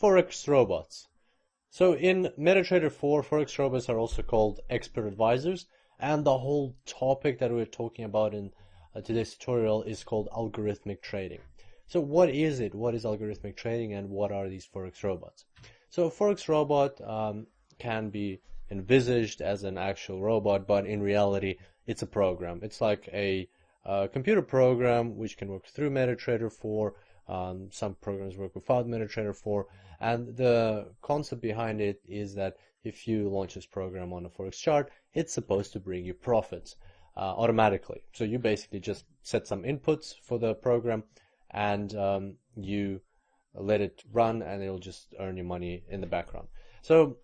Forex robots. So in MetaTrader 4, Forex robots are also called expert advisors, and the whole topic that we're talking about in today's tutorial is called algorithmic trading. So what is it? What is algorithmic trading, and what are these Forex robots? So a Forex robot can be envisaged as an actual robot, but in reality it's a program. It's like a computer program which can work through MetaTrader 4. Some programs work without MetaTrader 4, and the concept behind it is that if you launch this program on a Forex chart, it's supposed to bring you profits automatically. So you basically just set some inputs for the program, and you let it run, and it'll just earn you money in the background. So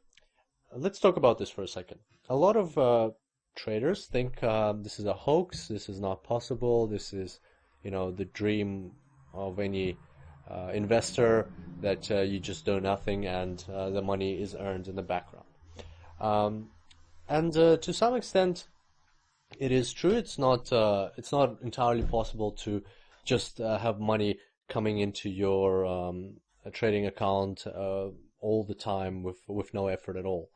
let's talk about this for a second. A lot of traders think this is a hoax, this is not possible, this is, the dream of any investor, that you just do nothing and the money is earned in the background. And to some extent, it is true. It's not entirely possible to just have money coming into your trading account all the time with no effort at all.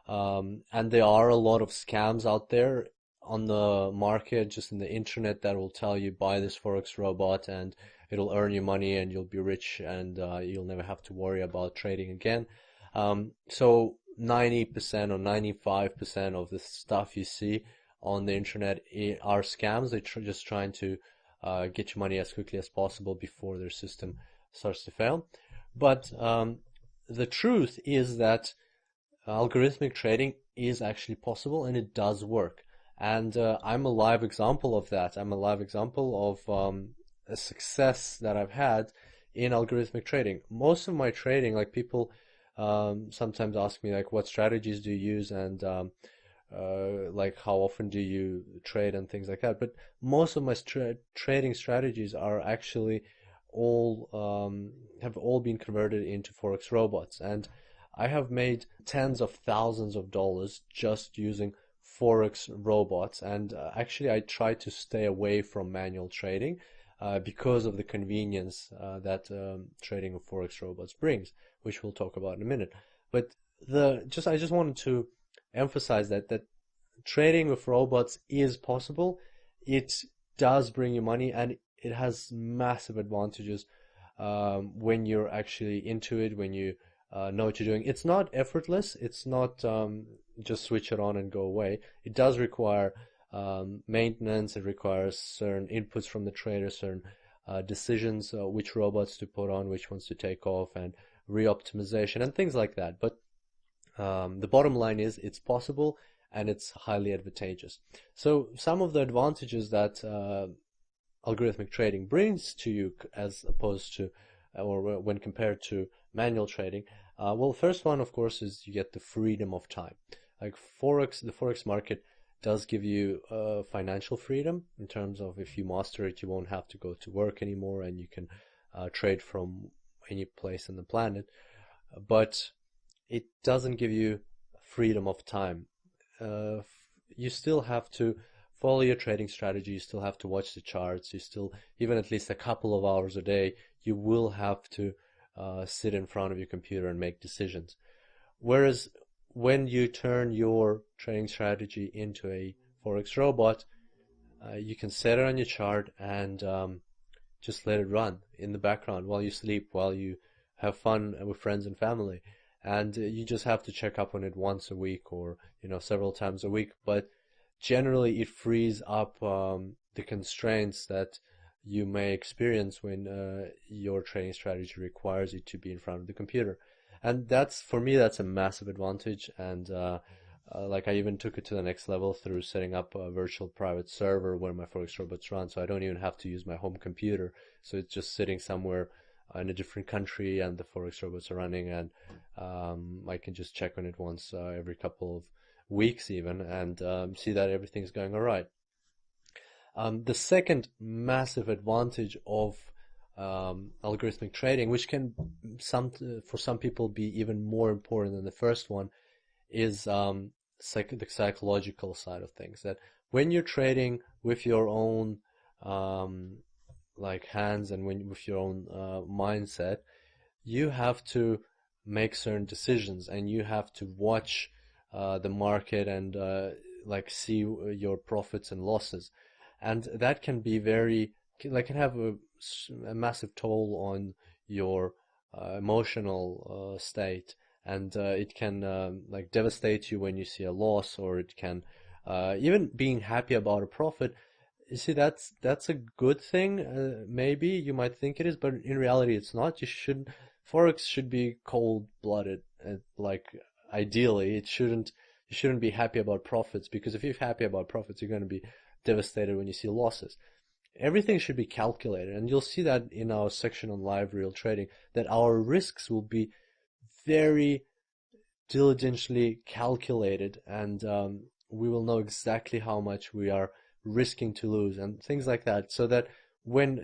And there are a lot of scams out there on the market, just in the internet, that will tell you buy this Forex robot and it'll earn you money and you'll be rich and you'll never have to worry about trading again. So 90% or 95% of the stuff you see on the internet are scams. They're just trying to get your money as quickly as possible before their system starts to fail. But the truth is that algorithmic trading is actually possible, and it does work. And I'm a live example of that. I'm a live example of a success that I've had in algorithmic trading. Most of my trading, like, people sometimes ask me, like, what strategies do you use, and like, how often do you trade and things like that. But most of my trading strategies are actually have all been converted into Forex robots, and I have made tens of thousands of dollars just using Forex robots. And actually I try to stay away from manual trading because of the convenience that trading with Forex robots brings, which we'll talk about in a minute. But I just wanted to emphasize that trading with robots is possible. It does bring you money, and it has massive advantages when you're actually into it, when you know what you're doing. It's not effortless. It's not just switch it on and go away. It does require maintenance. It requires certain inputs from the trader, certain decisions, which robots to put on, which ones to take off, and re-optimization and things like that. But the bottom line is it's possible, and it's highly advantageous. So some of the advantages that algorithmic trading brings to you, as opposed to, or when compared to manual trading, well, first one, of course, is you get the freedom of time. Like the Forex market does give you financial freedom, in terms of, if you master it, you won't have to go to work anymore, and you can trade from any place on the planet. But it doesn't give you freedom of time. You still have to follow your trading strategy. You still have to watch the charts. You still, even at least a couple of hours a day, you will have to sit in front of your computer and make decisions. Whereas when you turn your trading strategy into a Forex robot, you can set it on your chart and just let it run in the background while you sleep, while you have fun with friends and family. And you just have to check up on it once a week, or several times a week. But generally it frees up the constraints that you may experience when your trading strategy requires you to be in front of the computer. And for me, that's a massive advantage. And like, I even took it to the next level through setting up a virtual private server where my Forex robots run, so I don't even have to use my home computer. So it's just sitting somewhere in a different country, and the Forex robots are running, and I can just check on it once every couple of weeks even, and see that everything's going all right. The second massive advantage of algorithmic trading, which can for some people be even more important than the first one, is the psychological side of things. That when you're trading with your own hands, and with your own mindset, you have to make certain decisions, and you have to watch the market and like see your profits and losses, and that can be can have a massive toll on your emotional state, and it can like devastate you when you see a loss, or it can even being happy about a profit. You see, that's a good thing. Maybe you might think it is, but in reality, it's not. Forex should be cold-blooded. Like ideally, it shouldn't. You shouldn't be happy about profits, because if you're happy about profits, you're going to be devastated when you see losses. Everything should be calculated, and you'll see that in our section on live real trading, that our risks will be very diligently calculated, and we will know exactly how much we are risking to lose and things like that, so that when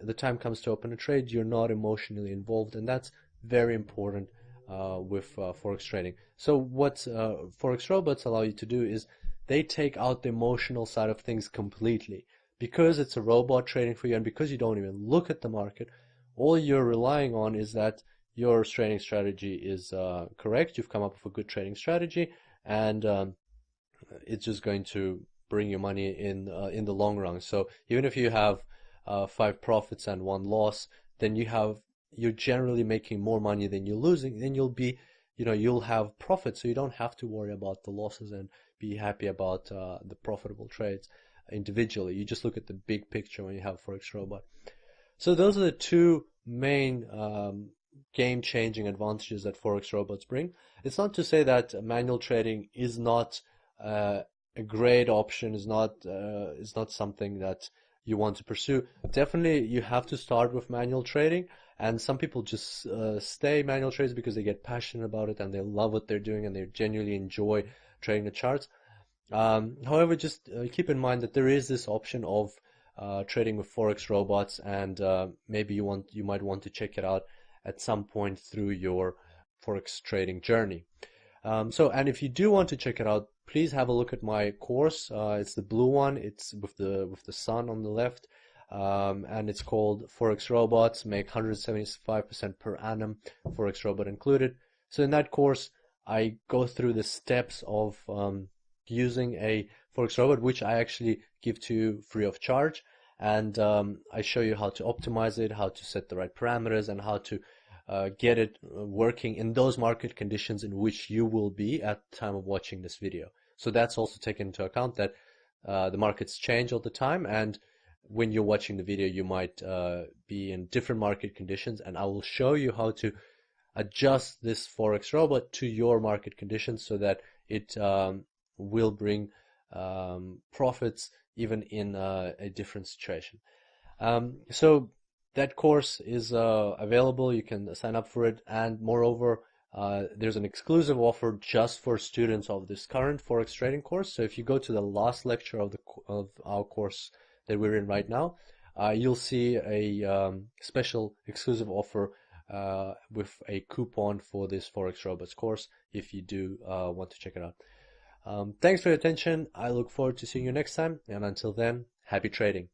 the time comes to open a trade, you're not emotionally involved, and that's very important with Forex trading. So what Forex robots allow you to do is they take out the emotional side of things completely. Because it's a robot trading for you, and because you don't even look at the market, all you're relying on is that your trading strategy is correct. You've come up with a good trading strategy, and it's just going to bring you money in the long run. So even if you have 5 profits and 1 loss, then you're generally making more money than you're losing. Then you'll have profits, so you don't have to worry about the losses and be happy about the profitable trades individually. You just look at the big picture when you have Forex robot. So those are the 2 main game-changing advantages that Forex robots bring. It's not to say that manual trading is not a great option, is not something that you want to pursue. Definitely, you have to start with manual trading, and some people just stay manual traders because they get passionate about it and they love what they're doing and they genuinely enjoy trading the charts. However, just keep in mind that there is this option of trading with Forex robots, and maybe you might want to check it out at some point through your Forex trading journey. And if you do want to check it out, please have a look at my course. It's the blue one. It's with the sun on the left, and it's called Forex Robots Make 175% per annum, Forex robot included. So in that course, I go through the steps of using a Forex robot, which I actually give to you free of charge, and I show you how to optimize it, how to set the right parameters, and how to get it working in those market conditions in which you will be at the time of watching this video. So that's also taken into account that the markets change all the time, and when you're watching the video, you might be in different market conditions, and I will show you how to adjust this Forex robot to your market conditions so that it will bring profits even in a different situation. So that course is available. You can sign up for it, and moreover, there's an exclusive offer just for students of this current Forex trading course. So if you go to the last lecture of our course that we're in right now, you'll see a special exclusive offer with a coupon for this Forex Robots course if you do want to check it out. Thanks for your attention. I look forward to seeing you next time, and until then, happy trading.